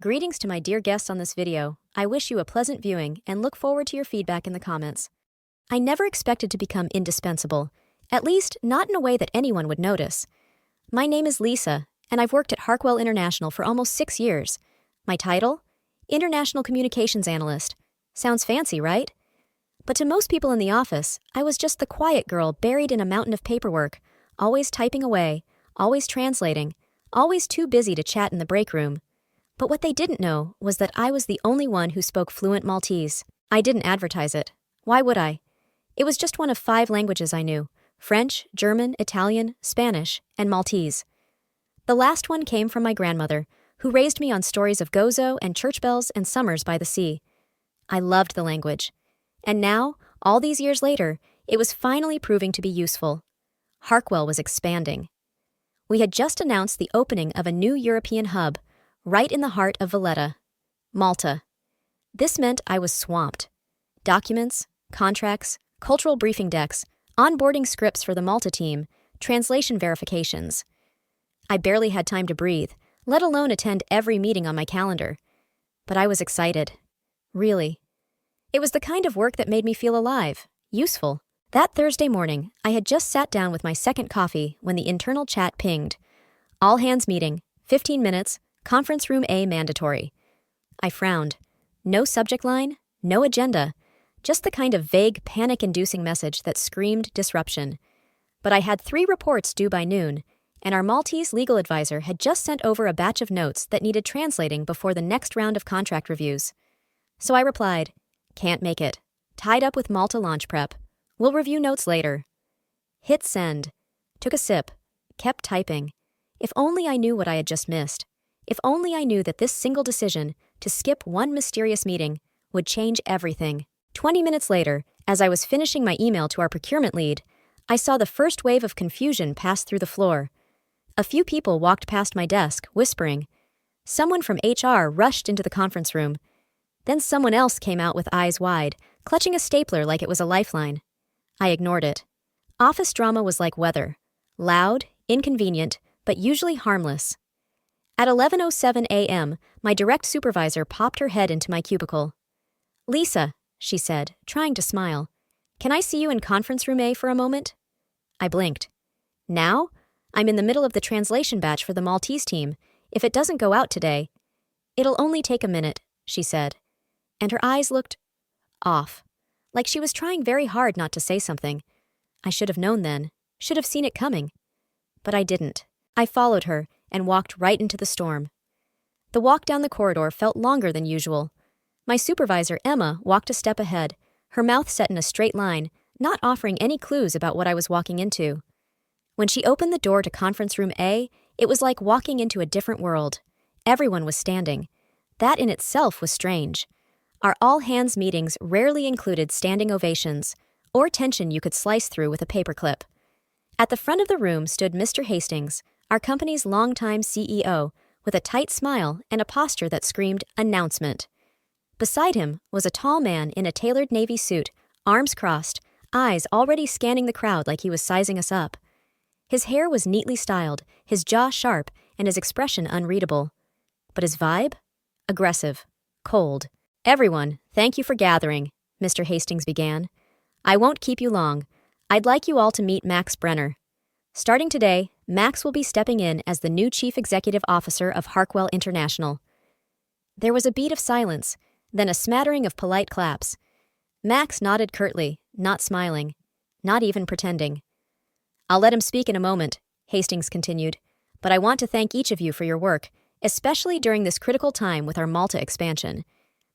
Greetings to my dear guests on this video. I wish you a pleasant viewing and look forward to your feedback in the comments. I never expected to become indispensable, at least not in a way that anyone would notice. My name is Lisa, and I've worked at Harkwell International for almost 6 years. My title? International Communications Analyst. Sounds fancy, right? But to most people in the office, I was just the quiet girl buried in a mountain of paperwork, always typing away, always translating, always too busy to chat in the break room. But what they didn't know was that I was the only one who spoke fluent Maltese. I didn't advertise it. Why would I? It was just one of 5 languages I knew: French, German, Italian, Spanish, and Maltese. The last one came from my grandmother, who raised me on stories of Gozo and church bells and summers by the sea. I loved the language. And now, all these years later, it was finally proving to be useful. Harkwell was expanding. We had just announced the opening of a new European hub, right in the heart of Valletta, Malta. This meant I was swamped. Documents, contracts, cultural briefing decks, onboarding scripts for the Malta team, translation verifications. I barely had time to breathe, let alone attend every meeting on my calendar. But I was excited. Really. It was the kind of work that made me feel alive, useful. That Thursday morning, I had just sat down with my second coffee when the internal chat pinged. All hands meeting, 15 minutes, Conference Room A mandatory. I frowned. No subject line, no agenda, just the kind of vague, panic-inducing message that screamed disruption. But I had 3 reports due by noon, and our Maltese legal advisor had just sent over a batch of notes that needed translating before the next round of contract reviews. So I replied, "Can't make it. Tied up with Malta launch prep. We'll review notes later." Hit send. Took a sip. Kept typing. If only I knew what I had just missed. If only I knew that this single decision, to skip one mysterious meeting, would change everything. 20 minutes later, as I was finishing my email to our procurement lead, I saw the first wave of confusion pass through the floor. A few people walked past my desk, whispering. Someone from HR rushed into the conference room. Then someone else came out with eyes wide, clutching a stapler like it was a lifeline. I ignored it. Office drama was like weather. Loud, inconvenient, but usually harmless. At 11:07 a.m., my direct supervisor popped her head into my cubicle. "Lisa," she said, trying to smile, "can I see you in conference room A for a moment?" I blinked. "Now? I'm in the middle of the translation batch for the Maltese team. If it doesn't go out today..." "It'll only take a minute," she said. And her eyes looked off, like she was trying very hard not to say something. I should have known then, should have seen it coming. But I didn't. I followed her and walked right into the storm. The walk down the corridor felt longer than usual. My supervisor, Emma, walked a step ahead, her mouth set in a straight line, not offering any clues about what I was walking into. When she opened the door to Conference Room A, it was like walking into a different world. Everyone was standing. That in itself was strange. Our all-hands meetings rarely included standing ovations, or tension you could slice through with a paperclip. At the front of the room stood Mr. Hastings, our company's longtime CEO, with a tight smile and a posture that screamed announcement. Beside him was a tall man in a tailored navy suit, arms crossed, eyes already scanning the crowd like he was sizing us up. His hair was neatly styled, his jaw sharp, and his expression unreadable. But his vibe? Aggressive. Cold. "Everyone, thank you for gathering," Mr. Hastings began. "I won't keep you long. I'd like you all to meet Max Brenner. Starting today, Max will be stepping in as the new Chief Executive Officer of Harkwell International." There was a beat of silence, then a smattering of polite claps. Max nodded curtly, not smiling, not even pretending. "I'll let him speak in a moment," Hastings continued, "but I want to thank each of you for your work, especially during this critical time with our Malta expansion.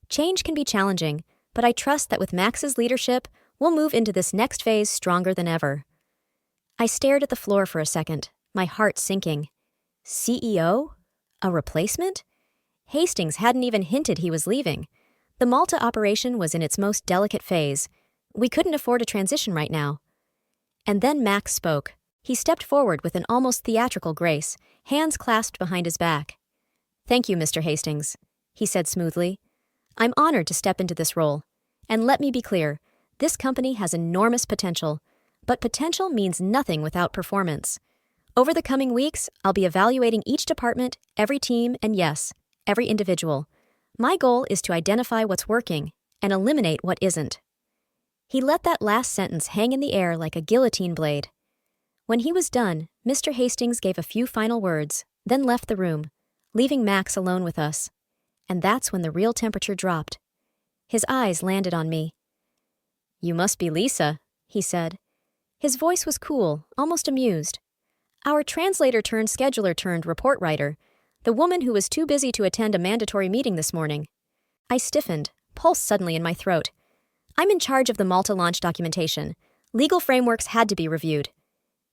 Change can be challenging, but I trust that with Max's leadership, we'll move into this next phase stronger than ever." I stared at the floor for a second, my heart sinking. CEO? A replacement? Hastings hadn't even hinted he was leaving. The Malta operation was in its most delicate phase. We couldn't afford a transition right now. And then Max spoke. He stepped forward with an almost theatrical grace, hands clasped behind his back. "Thank you, Mr. Hastings," he said smoothly. "I'm honored to step into this role. And let me be clear, this company has enormous potential, but potential means nothing without performance. Over the coming weeks, I'll be evaluating each department, every team, and yes, every individual. My goal is to identify what's working and eliminate what isn't." He let that last sentence hang in the air like a guillotine blade. When he was done, Mr. Hastings gave a few final words, then left the room, leaving Max alone with us. And that's when the real temperature dropped. His eyes landed on me. "You must be Lisa," he said. His voice was cool, almost amused. "Our translator turned scheduler turned report writer, the woman who was too busy to attend a mandatory meeting this morning." I stiffened, pulse suddenly in my throat. "I'm in charge of the Malta launch documentation. Legal frameworks had to be reviewed."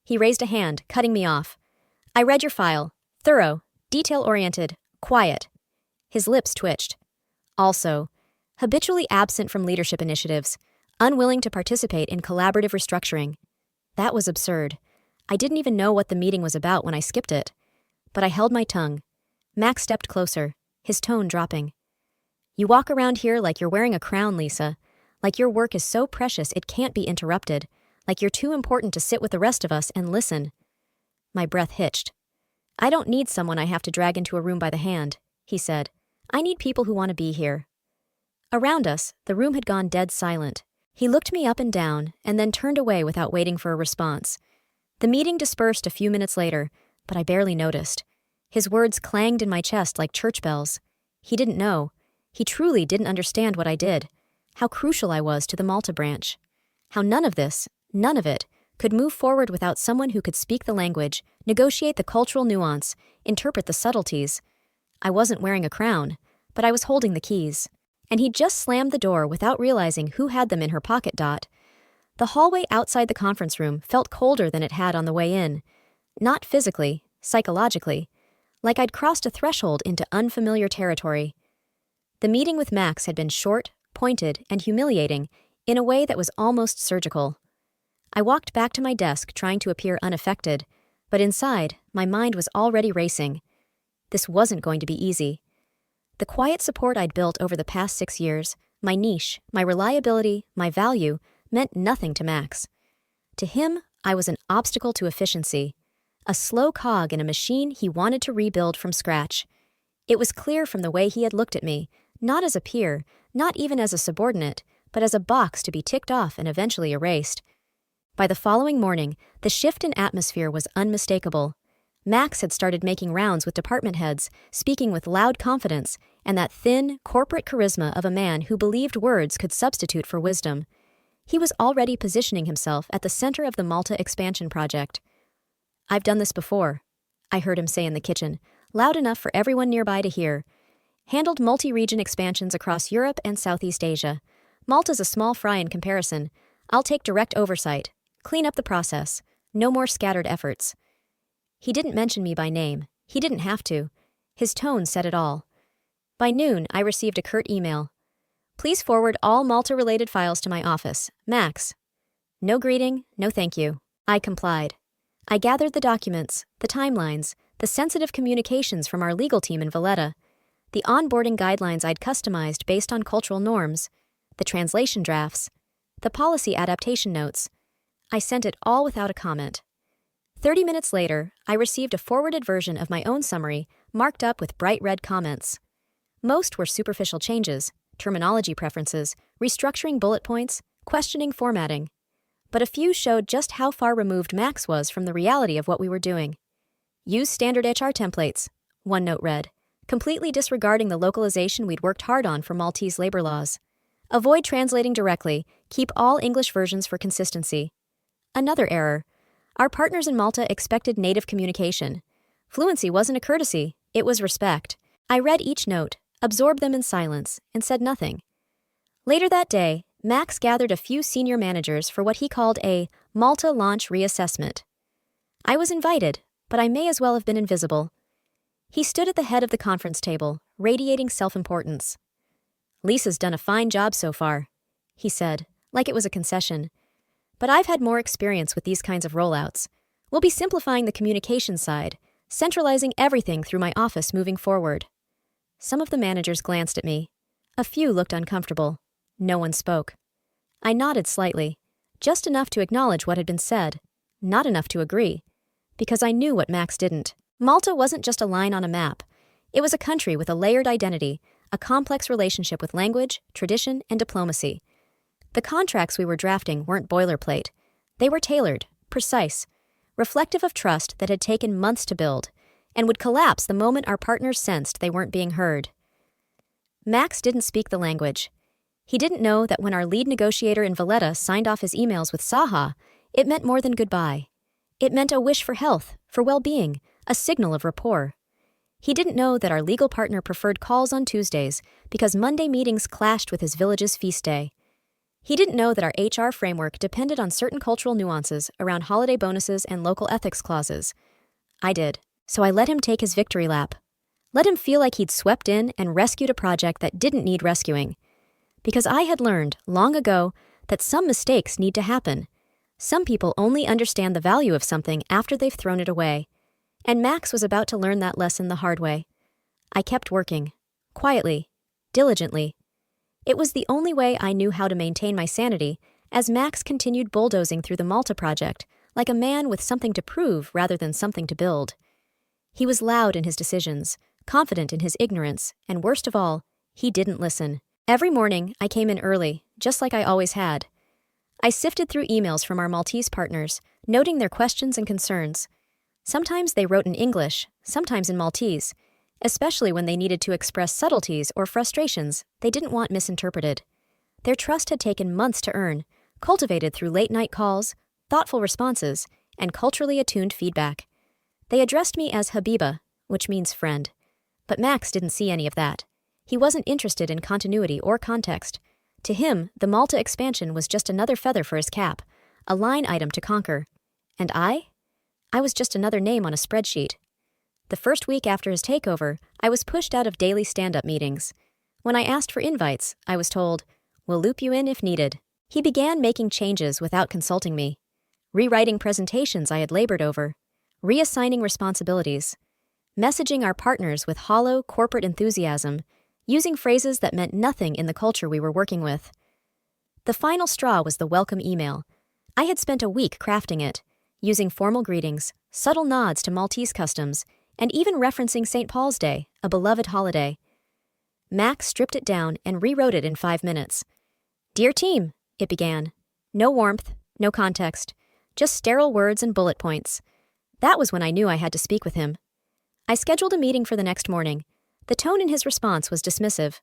He raised a hand, cutting me off. "I read your file. Thorough, detail-oriented, quiet." His lips twitched. "Also, habitually absent from leadership initiatives, unwilling to participate in collaborative restructuring." That was absurd. I didn't even know what the meeting was about when I skipped it. But I held my tongue. Max stepped closer, his tone dropping. "You walk around here like you're wearing a crown, Lisa. Like your work is so precious it can't be interrupted. Like you're too important to sit with the rest of us and listen." My breath hitched. "I don't need someone I have to drag into a room by the hand," he said. "I need people who want to be here." Around us, the room had gone dead silent. He looked me up and down, and then turned away without waiting for a response. The meeting dispersed a few minutes later, but I barely noticed. His words clanged in my chest like church bells. He didn't know. He truly didn't understand what I did. How crucial I was to the Malta branch. How none of it, could move forward without someone who could speak the language, negotiate the cultural nuance, interpret the subtleties. I wasn't wearing a crown, but I was holding the keys. And he'd just slammed the door without realizing who had them in her pocket. The hallway outside the conference room felt colder than it had on the way in. Not physically, psychologically. Like I'd crossed a threshold into unfamiliar territory. The meeting with Max had been short, pointed, and humiliating in a way that was almost surgical. I walked back to my desk trying to appear unaffected, but inside, my mind was already racing. This wasn't going to be easy. The quiet support I'd built over the past 6 years, my niche, my reliability, my value, meant nothing to Max. To him, I was an obstacle to efficiency, a slow cog in a machine he wanted to rebuild from scratch. It was clear from the way he had looked at me, not as a peer, not even as a subordinate, but as a box to be ticked off and eventually erased. By the following morning, the shift in atmosphere was unmistakable. Max had started making rounds with department heads, speaking with loud confidence, and that thin, corporate charisma of a man who believed words could substitute for wisdom. He was already positioning himself at the center of the Malta expansion project. "I've done this before," I heard him say in the kitchen, loud enough for everyone nearby to hear. "Handled multi-region expansions across Europe and Southeast Asia. Malta's a small fry in comparison. I'll take direct oversight. Clean up the process. No more scattered efforts." He didn't mention me by name. He didn't have to. His tone said it all. By noon, I received a curt email. "Please forward all Malta-related files to my office. Max." No greeting, no thank you. I complied. I gathered the documents, the timelines, the sensitive communications from our legal team in Valletta, the onboarding guidelines I'd customized based on cultural norms, the translation drafts, the policy adaptation notes. I sent it all without a comment. 30 minutes later, I received a forwarded version of my own summary, marked up with bright red comments. Most were superficial changes, terminology preferences, restructuring bullet points, questioning formatting. But a few showed just how far removed Max was from the reality of what we were doing. "Use standard HR templates," one note read, completely disregarding the localization we'd worked hard on for Maltese labor laws. "Avoid translating directly, keep all English versions for consistency." Another error. Our partners in Malta expected native communication. Fluency wasn't a courtesy, it was respect. I read each note, absorbed them in silence, and said nothing. Later that day, Max gathered a few senior managers for what he called a Malta launch reassessment. I was invited, but I may as well have been invisible. He stood at the head of the conference table, radiating self-importance. "Lisa's done a fine job so far," he said, like it was a concession. "But I've had more experience with these kinds of rollouts. We'll be simplifying the communication side, centralizing everything through my office moving forward." Some of the managers glanced at me. A few looked uncomfortable. No one spoke. I nodded slightly, just enough to acknowledge what had been said, not enough to agree, because I knew what Max didn't. Malta wasn't just a line on a map. It was a country with a layered identity, a complex relationship with language, tradition, and diplomacy. The contracts we were drafting weren't boilerplate. They were tailored, precise, reflective of trust that had taken months to build, and would collapse the moment our partners sensed they weren't being heard. Max didn't speak the language. He didn't know that when our lead negotiator in Valletta signed off his emails with Saha, it meant more than goodbye. It meant a wish for health, for well-being, a signal of rapport. He didn't know that our legal partner preferred calls on Tuesdays because Monday meetings clashed with his village's feast day. He didn't know that our HR framework depended on certain cultural nuances around holiday bonuses and local ethics clauses. I did, so I let him take his victory lap. Let him feel like he'd swept in and rescued a project that didn't need rescuing. Because I had learned, long ago, that some mistakes need to happen. Some people only understand the value of something after they've thrown it away. And Max was about to learn that lesson the hard way. I kept working. Quietly. Diligently. It was the only way I knew how to maintain my sanity as Max continued bulldozing through the Malta project like a man with something to prove rather than something to build. He was loud in his decisions, confident in his ignorance, and worst of all, he didn't listen. Every morning, I came in early, just like I always had. I sifted through emails from our Maltese partners, noting their questions and concerns. Sometimes they wrote in English, sometimes in Maltese, especially when they needed to express subtleties or frustrations they didn't want misinterpreted. Their trust had taken months to earn, cultivated through late-night calls, thoughtful responses, and culturally attuned feedback. They addressed me as Habiba, which means friend. But Max didn't see any of that. He wasn't interested in continuity or context. To him, the Malta expansion was just another feather for his cap, a line item to conquer. And I was just another name on a spreadsheet. The first week after his takeover, I was pushed out of daily stand-up meetings. When I asked for invites, I was told, "We'll loop you in if needed." He began making changes without consulting me, rewriting presentations I had labored over, reassigning responsibilities, messaging our partners with hollow corporate enthusiasm, using phrases that meant nothing in the culture we were working with. The final straw was the welcome email. I had spent a week crafting it, using formal greetings, subtle nods to Maltese customs, and even referencing St. Paul's Day, a beloved holiday. Max stripped it down and rewrote it in 5 minutes. "Dear team," it began. No warmth, no context, just sterile words and bullet points. That was when I knew I had to speak with him. I scheduled a meeting for the next morning. The tone in his response was dismissive.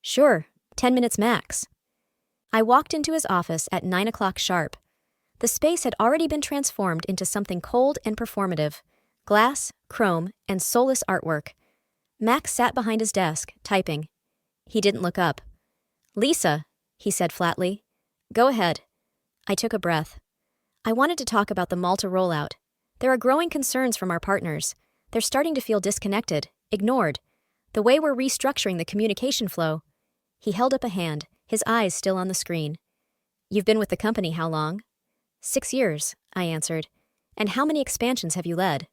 "Sure, 10 minutes max." I walked into his office at 9 o'clock sharp. The space had already been transformed into something cold and performative. Glass, chrome, and soulless artwork. Max sat behind his desk, typing. He didn't look up. "Lisa," he said flatly. "Go ahead." I took a breath. I wanted to talk about the Malta rollout. There are growing concerns from our partners. They're starting to feel disconnected, ignored. The way we're restructuring the communication flow. He held up a hand, his eyes still on the screen. "You've been with the company how long?" 6 years, I answered. "And how many expansions have you led?"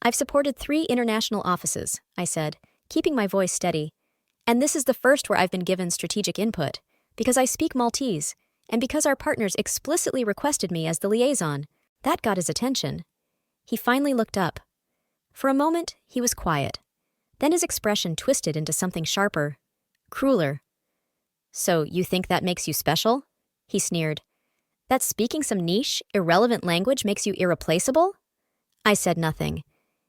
"I've supported 3 international offices," I said, keeping my voice steady. "And this is the first where I've been given strategic input, because I speak Maltese, and because our partners explicitly requested me as the liaison." That got his attention. He finally looked up. For a moment, he was quiet. Then his expression twisted into something sharper, crueler. "So you think that makes you special?" He sneered. "That speaking some niche, irrelevant language makes you irreplaceable?" I said nothing.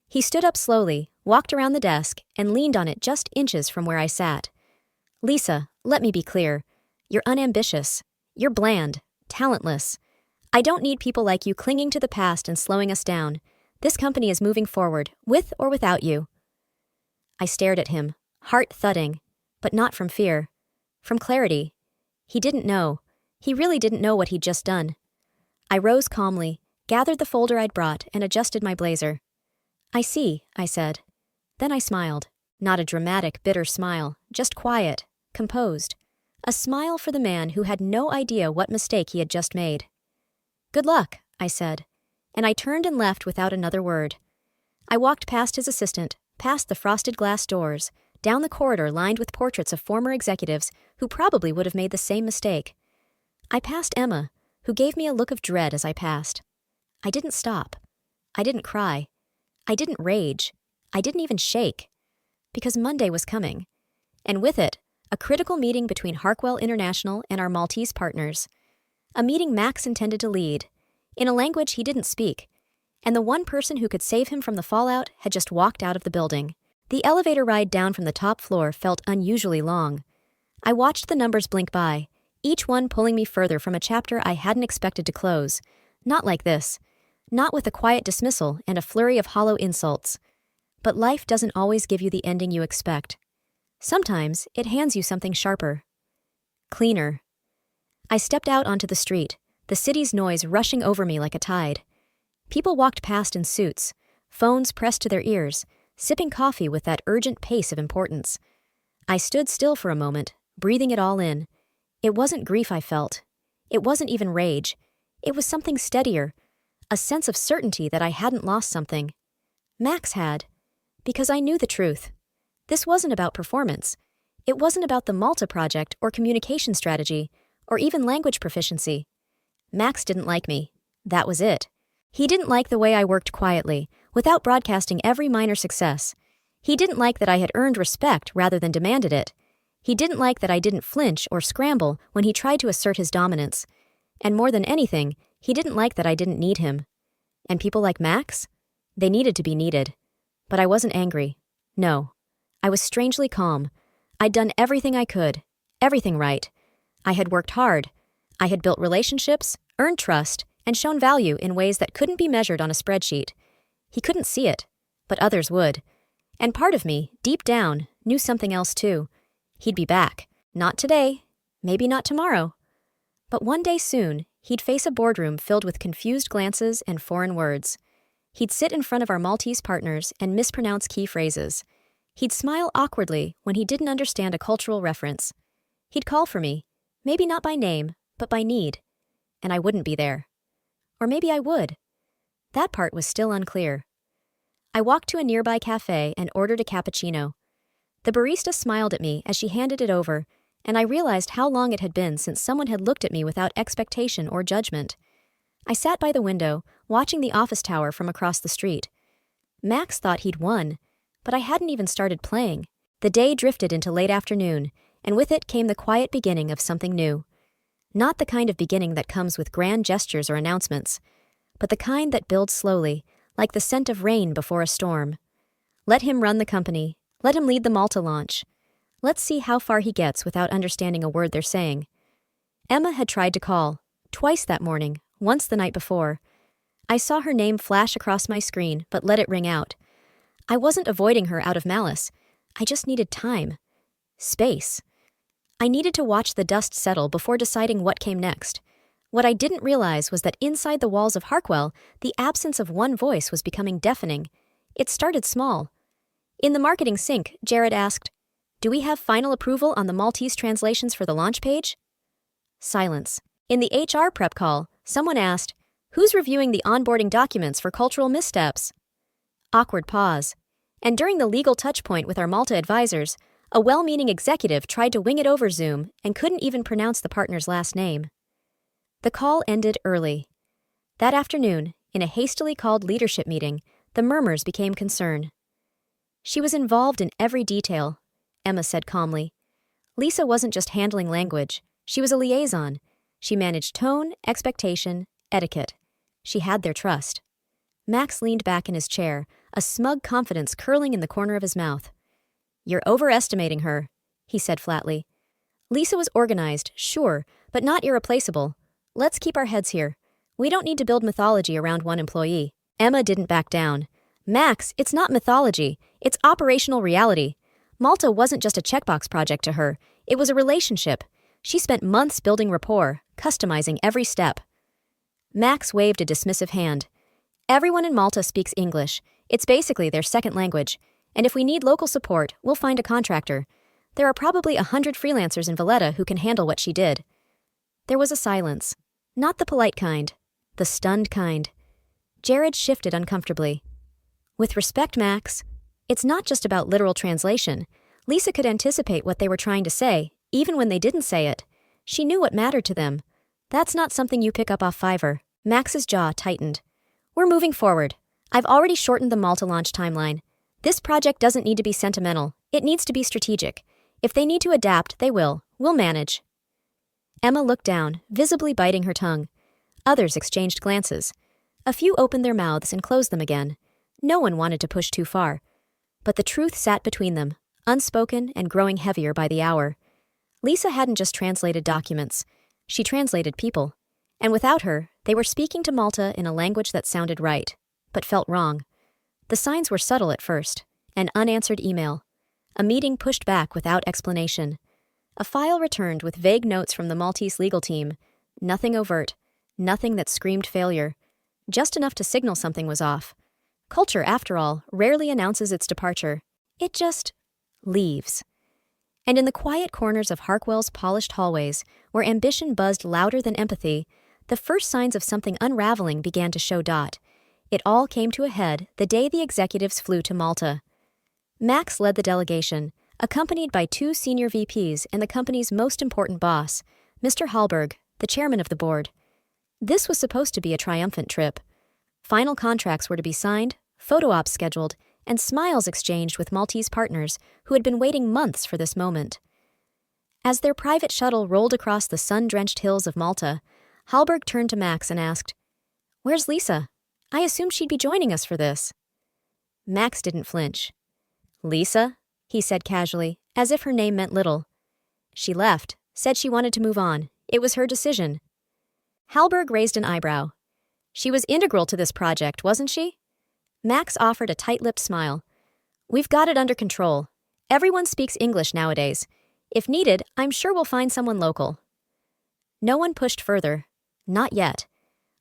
He stood up slowly, walked around the desk, and leaned on it just inches from where I sat. "Lisa, let me be clear. You're unambitious. You're bland, talentless. I don't need people like you clinging to the past and slowing us down. This company is moving forward, with or without you." I stared at him, heart thudding, but not from fear. From clarity. He didn't know. He really didn't know what he'd just done. I rose calmly, gathered the folder I'd brought, and adjusted my blazer. "I see," I said. Then I smiled. Not a dramatic, bitter smile, just quiet, composed. A smile for the man who had no idea what mistake he had just made. "Good luck," I said, and I turned and left without another word. I walked past his assistant, past the frosted glass doors, down the corridor lined with portraits of former executives who probably would have made the same mistake. I passed Emma, who gave me a look of dread as I passed. I didn't stop. I didn't cry. I didn't rage. I didn't even shake. because Monday was coming. And with it, a critical meeting between Harkwell International and our Maltese partners. A meeting Max intended to lead, in a language he didn't speak, and the one person who could save him from the fallout had just walked out of the building. The elevator ride down from the top floor felt unusually long. I watched the numbers blink by, each one pulling me further from a chapter I hadn't expected to close. Not like this. Not with a quiet dismissal and a flurry of hollow insults. But life doesn't always give you the ending you expect. Sometimes it hands you something sharper. Cleaner. I stepped out onto the street, the city's noise rushing over me like a tide. People walked past in suits, phones pressed to their ears, sipping coffee with that urgent pace of importance. I stood still for a moment, breathing it all in. It wasn't grief I felt. It wasn't even rage. It was something steadier, a sense of certainty that I hadn't lost something. Max had, because I knew the truth. This wasn't about performance. It wasn't about the Malta project or communication strategy, or even language proficiency. Max didn't like me. That was it. He didn't like the way I worked quietly, without broadcasting every minor success. He didn't like that I had earned respect rather than demanded it. He didn't like that I didn't flinch or scramble when he tried to assert his dominance. And more than anything, he didn't like that I didn't need him. And people like Max? They needed to be needed. But I wasn't angry. No. I was strangely calm. I'd done everything I could. Everything right. I had worked hard. I had built relationships, earned trust, and shown value in ways that couldn't be measured on a spreadsheet. He couldn't see it, but others would. And part of me, deep down, knew something else too. He'd be back. Not today. Maybe not tomorrow. But one day soon, he'd face a boardroom filled with confused glances and foreign words. He'd sit in front of our Maltese partners and mispronounce key phrases. He'd smile awkwardly when he didn't understand a cultural reference. He'd call for me, maybe not by name, but by need. And I wouldn't be there. Or maybe I would. That part was still unclear. I walked to a nearby cafe and ordered a cappuccino. The barista smiled at me as she handed it over, and I realized how long it had been since someone had looked at me without expectation or judgment. I sat by the window, watching the office tower from across the street. Max thought he'd won, but I hadn't even started playing. The day drifted into late afternoon, and with it came the quiet beginning of something new. Not the kind of beginning that comes with grand gestures or announcements, but the kind that builds slowly, like the scent of rain before a storm. Let him run the company. Let him lead the Malta launch. Let's see how far he gets without understanding a word they're saying. Emma had tried to call, twice that morning, once the night before. I saw her name flash across my screen, but let it ring out. I wasn't avoiding her out of malice. I just needed time. Space. I needed to watch the dust settle before deciding what came next. What I didn't realize was that inside the walls of Harkwell, the absence of one voice was becoming deafening. It started small. In the marketing sync, Jared asked, "Do we have final approval on the Maltese translations for the launch page?" Silence. In the HR prep call, someone asked, "Who's reviewing the onboarding documents for cultural missteps?" Awkward pause. And during the legal touchpoint with our Malta advisors, a well-meaning executive tried to wing it over Zoom and couldn't even pronounce the partner's last name. The call ended early. That afternoon, in a hastily called leadership meeting, the murmurs became concern. "She was involved in every detail," Emma said calmly. Lisa wasn't just handling language. She was a liaison. She managed tone, expectation, etiquette. She had their trust. Max leaned back in his chair, a smug confidence curling in the corner of his mouth. "You're overestimating her," he said flatly. Lisa was organized, sure, but not irreplaceable. Let's keep our heads here. We don't need to build mythology around one employee. Emma didn't back down. "Max, it's not mythology. It's operational reality. Malta wasn't just a checkbox project to her. It was a relationship. She spent months building rapport, customizing every step." Max waved a dismissive hand. "Everyone in Malta speaks English. It's basically their second language. And if we need local support, we'll find a contractor. There are probably 100 freelancers in Valletta who can handle what she did." There was a silence. Not the polite kind. The stunned kind. Jared shifted uncomfortably. "With respect, Max, it's not just about literal translation. Lisa could anticipate what they were trying to say, even when they didn't say it. She knew what mattered to them. That's not something you pick up off Fiverr." Max's jaw tightened. "We're moving forward. I've already shortened the Malta launch timeline. This project doesn't need to be sentimental. It needs to be strategic. If they need to adapt, they will. We'll manage. Emma looked down, visibly biting her tongue. Others exchanged glances. A few opened their mouths and closed them again. No one wanted to push too far. But the truth sat between them, unspoken and growing heavier by the hour. Lisa hadn't just translated documents. She translated people. And without her, they were speaking to Malta in a language that sounded right, but felt wrong. The signs were subtle at first. An unanswered email. A meeting pushed back without explanation. A file returned with vague notes from the Maltese legal team. Nothing overt. Nothing that screamed failure. Just enough to signal something was off. Culture, after all, rarely announces its departure. It just leaves. And in the quiet corners of Harkwell's polished hallways, where ambition buzzed louder than empathy, the first signs of something unraveling began to show. It all came to a head the day the executives flew to Malta. Max led the delegation, accompanied by 2 senior VPs and the company's most important boss, Mr. Hallberg, the chairman of the board. This was supposed to be a triumphant trip. Final contracts were to be signed, photo ops scheduled, and smiles exchanged with Maltese partners who had been waiting months for this moment. As their private shuttle rolled across the sun-drenched hills of Malta, Hallberg turned to Max and asked, "Where's Lisa? I assumed she'd be joining us for this." Max didn't flinch. "Lisa?" he said casually, as if her name meant little. "She left, said she wanted to move on. It was her decision." Hallberg raised an eyebrow. "She was integral to this project, wasn't she?" Max offered a tight-lipped smile. "We've got it under control. Everyone speaks English nowadays. If needed, I'm sure we'll find someone local." No one pushed further. Not yet.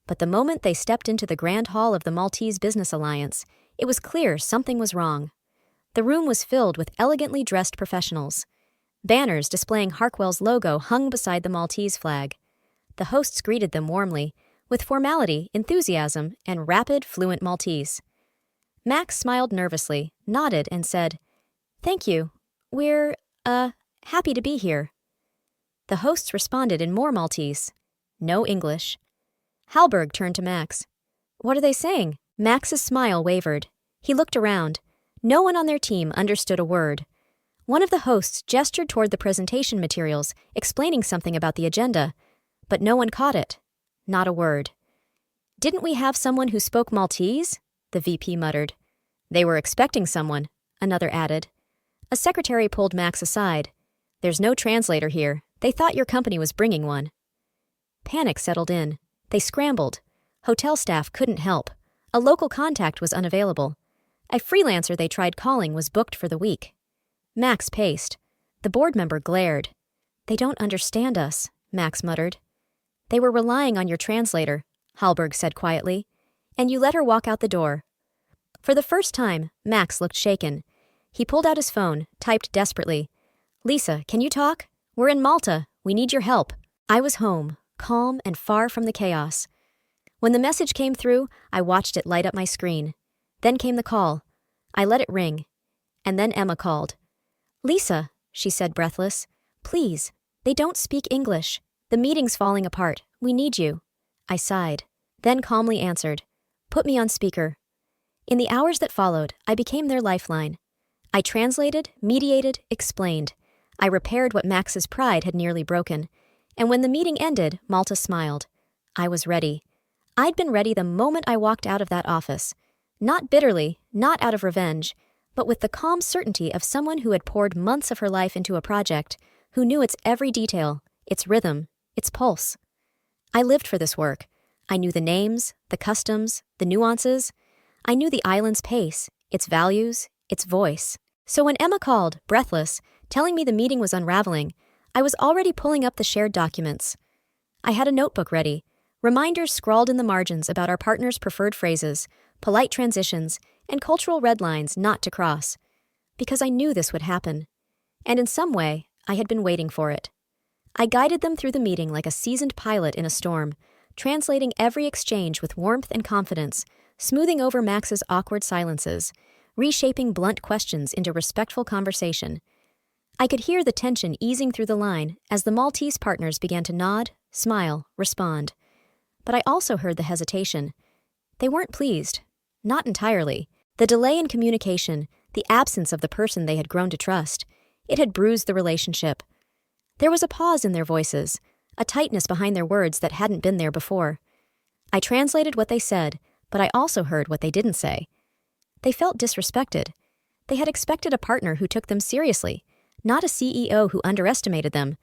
But the moment they stepped into the grand hall of the Maltese Business Alliance, it was clear something was wrong. The room was filled with elegantly dressed professionals. Banners displaying Harkwell's logo hung beside the Maltese flag. The hosts greeted them warmly, with formality, enthusiasm, and rapid, fluent Maltese. Max smiled nervously, nodded, and said, "Thank you. We're, happy to be here." The hosts responded in more Maltese. No English. Hallberg turned to Max. "What are they saying?" Max's smile wavered. He looked around. No one on their team understood a word. One of the hosts gestured toward the presentation materials, explaining something about the agenda, but no one caught it. Not a word. "Didn't we have someone who spoke Maltese?" the VP muttered. "They were expecting someone," another added. A secretary pulled Max aside. "There's no translator here. They thought your company was bringing one." Panic settled in. They scrambled. Hotel staff couldn't help. A local contact was unavailable. A freelancer they tried calling was booked for the week. Max paced. The board member glared. "They don't understand us," Max muttered. "They were relying on your translator," Hallberg said quietly, "and you let her walk out the door." For the first time, Max looked shaken. He pulled out his phone, typed desperately, "Lisa, can you talk? We're in Malta. We need your help." I was home, calm and far from the chaos. When the message came through, I watched it light up my screen. Then came the call. I let it ring. And then Emma called. "Lisa," she said breathless, "please. They don't speak English. The meeting's falling apart. We need you." I sighed, then calmly answered, "Put me on speaker." In the hours that followed, I became their lifeline. I translated, mediated, explained. I repaired what Max's pride had nearly broken. And when the meeting ended, Malta smiled. I was ready. I'd been ready the moment I walked out of that office. Not bitterly, not out of revenge, but with the calm certainty of someone who had poured months of her life into a project, who knew its every detail, its rhythm, its pulse. I lived for this work. I knew the names, the customs, the nuances. I knew the island's pace, its values, its voice. So when Emma called, breathless, telling me the meeting was unraveling, I was already pulling up the shared documents. I had a notebook ready, reminders scrawled in the margins about our partners' preferred phrases, polite transitions, and cultural red lines not to cross. Because I knew this would happen. And in some way, I had been waiting for it. I guided them through the meeting like a seasoned pilot in a storm, translating every exchange with warmth and confidence, smoothing over Max's awkward silences, reshaping blunt questions into respectful conversation. I could hear the tension easing through the line as the Maltese partners began to nod, smile, respond. But I also heard the hesitation. They weren't pleased. Not entirely. The delay in communication, the absence of the person they had grown to trust. It had bruised the relationship. There was a pause in their voices, a tightness behind their words that hadn't been there before. I translated what they said, but I also heard what they didn't say. They felt disrespected. They had expected a partner who took them seriously, not a CEO who underestimated them,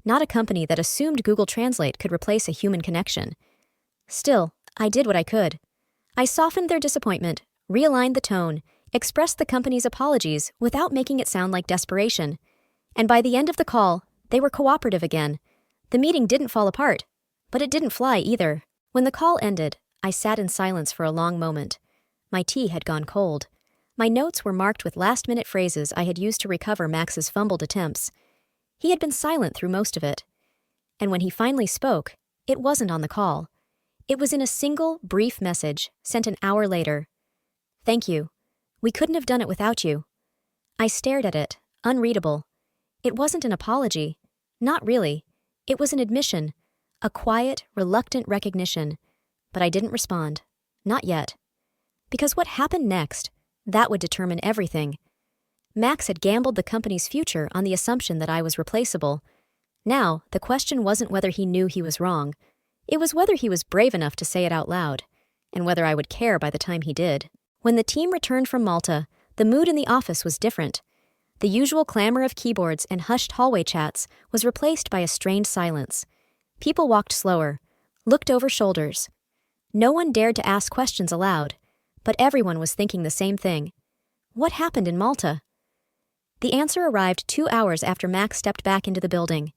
not a company that assumed Google Translate could replace a human connection. Still, I did what I could. I softened their disappointment, realigned the tone, expressed the company's apologies without making it sound like desperation. And by the end of the call, they were cooperative again. The meeting didn't fall apart, but it didn't fly either. When the call ended, I sat in silence for a long moment. My tea had gone cold. My notes were marked with last-minute phrases I had used to recover Max's fumbled attempts. He had been silent through most of it. And when he finally spoke, it wasn't on the call. It was in a single, brief message sent an hour later. "Thank you. We couldn't have done it without you." I stared at it, unreadable. It wasn't an apology. Not really. It was an admission, a quiet, reluctant recognition. But I didn't respond. Not yet. Because what happened next, that would determine everything. Max had gambled the company's future on the assumption that I was replaceable. Now, the question wasn't whether he knew he was wrong. It was whether he was brave enough to say it out loud, and whether I would care by the time he did. When the team returned from Malta, the mood in the office was different. The usual clamor of keyboards and hushed hallway chats was replaced by a strained silence. People walked slower, looked over shoulders. No one dared to ask questions aloud, but everyone was thinking the same thing. What happened in Malta? The answer arrived 2 hours after Max stepped back into the building.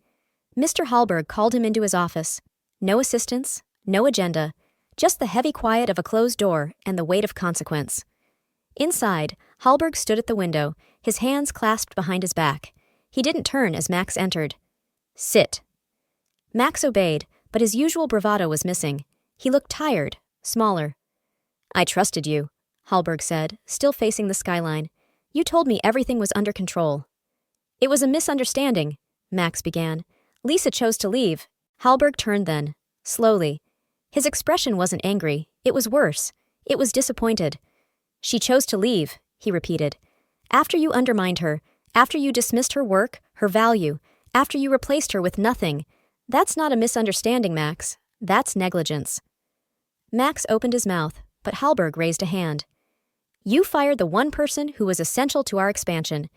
Mr. Hallberg called him into his office. No assistance, no agenda, just the heavy quiet of a closed door and the weight of consequence. Inside, Hallberg stood at the window, his hands clasped behind his back. He didn't turn as Max entered. "Sit." Max obeyed, but his usual bravado was missing. He looked tired, smaller. "I trusted you," Hallberg said, still facing the skyline. "You told me everything was under control." "It was a misunderstanding," Max began. "Lisa chose to leave." Hallberg turned then, slowly. His expression wasn't angry. It was worse. It was disappointed. "She chose to leave," he repeated. "After you undermined her, after you dismissed her work, her value, after you replaced her with nothing. That's not a misunderstanding, Max. That's negligence." Max opened his mouth, but Hallberg raised a hand. "You fired the one person who was essential to our expansion.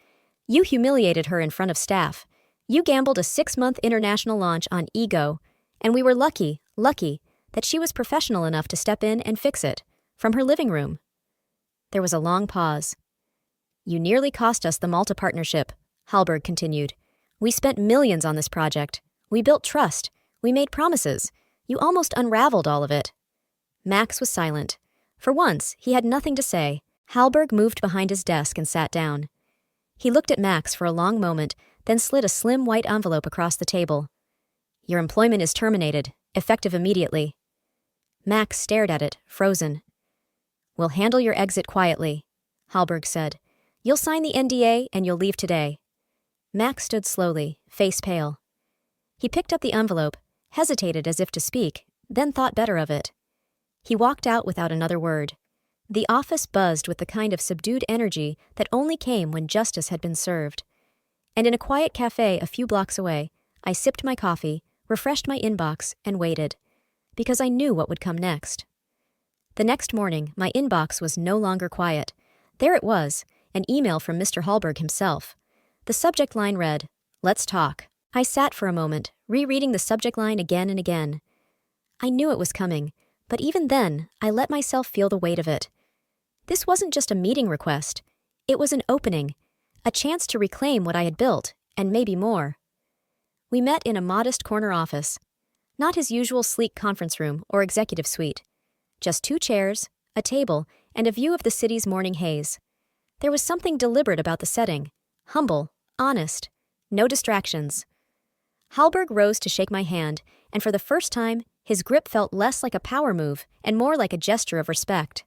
You humiliated her in front of staff. You gambled a 6-month international launch on ego, and we were lucky, that she was professional enough to step in and fix it, from her living room." There was a long pause. "You nearly cost us the Malta partnership," Hallberg continued. "We spent millions on this project. We built trust. We made promises. You almost unraveled all of it." Max was silent. For once, he had nothing to say. Hallberg moved behind his desk and sat down. He looked at Max for a long moment, then slid a slim white envelope across the table. "Your employment is terminated, effective immediately." Max stared at it, frozen. "We'll handle your exit quietly," Hallberg said. "You'll sign the NDA and you'll leave today." Max stood slowly, face pale. He picked up the envelope, hesitated as if to speak, then thought better of it. He walked out without another word. The office buzzed with the kind of subdued energy that only came when justice had been served. And in a quiet cafe a few blocks away, I sipped my coffee, refreshed my inbox, and waited. Because I knew what would come next. The next morning, my inbox was no longer quiet. There it was, an email from Mr. Hallberg himself. The subject line read, "Let's talk." I sat for a moment, rereading the subject line again and again. I knew it was coming, but even then, I let myself feel the weight of it. This wasn't just a meeting request. It was an opening, a chance to reclaim what I had built, and maybe more. We met in a modest corner office. Not his usual sleek conference room or executive suite. Just 2 chairs, a table, and a view of the city's morning haze. There was something deliberate about the setting. Humble, honest, no distractions. Hallberg rose to shake my hand, and for the first time, his grip felt less like a power move and more like a gesture of respect.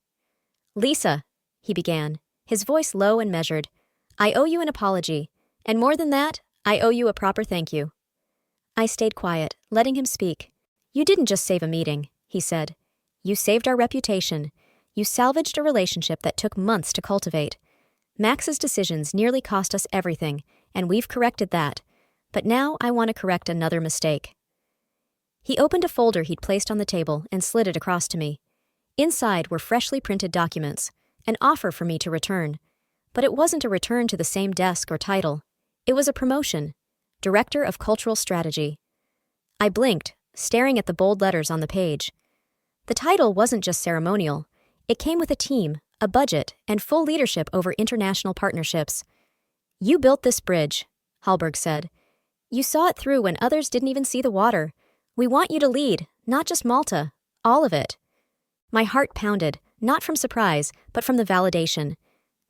"Lisa," he began, his voice low and measured, "I owe you an apology, and more than that, I owe you a proper thank you." I stayed quiet, letting him speak. "You didn't just save a meeting," he said. "You saved our reputation. You salvaged a relationship that took months to cultivate. Max's decisions nearly cost us everything, and we've corrected that. But now I want to correct another mistake. He opened a folder he'd placed on the table and slid it across to me. Inside were freshly printed documents, an offer for me to return. But it wasn't a return to the same desk or title. It was a promotion. Director of Cultural Strategy. I blinked, staring at the bold letters on the page. The title wasn't just ceremonial. It came with a team, a budget, and full leadership over international partnerships. "You built this bridge," Hallberg said. "You saw it through when others didn't even see the water. We want you to lead, not just Malta, all of it." My heart pounded, not from surprise, but from the validation.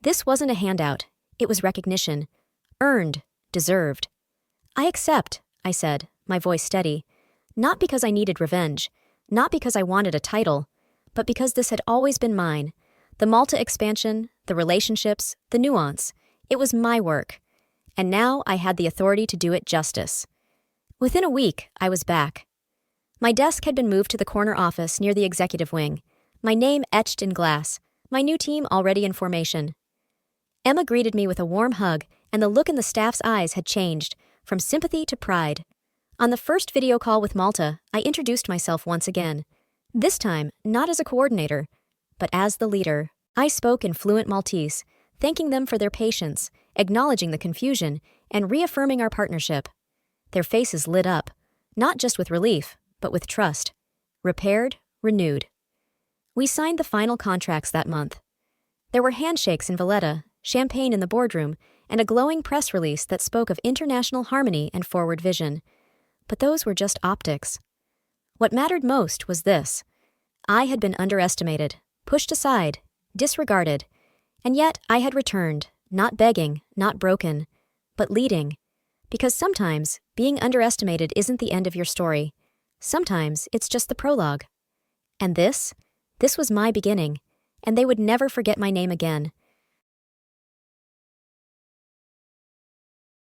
This wasn't a handout. It was recognition. Earned, deserved. "I accept," I said, my voice steady. Not because I needed revenge, not because I wanted a title, but because this had always been mine. The Malta expansion, the relationships, the nuance. It was my work. And now I had the authority to do it justice. Within a week, I was back. My desk had been moved to the corner office near the executive wing, my name etched in glass, my new team already in formation. Emma greeted me with a warm hug, and the look in the staff's eyes had changed, from sympathy to pride. On the first video call with Malta, I introduced myself once again. This time, not as a coordinator, but as the leader. I spoke in fluent Maltese, thanking them for their patience, acknowledging the confusion, and reaffirming our partnership. Their faces lit up, not just with relief, but with trust. Repaired, renewed. We signed the final contracts that month. There were handshakes in Valletta, champagne in the boardroom, and a glowing press release that spoke of international harmony and forward vision. But those were just optics. What mattered most was this. I had been underestimated, pushed aside, disregarded, and yet I had returned, not begging, not broken, but leading. Because sometimes, being underestimated isn't the end of your story. Sometimes it's just the prologue. And this was my beginning, and they would never forget my name again.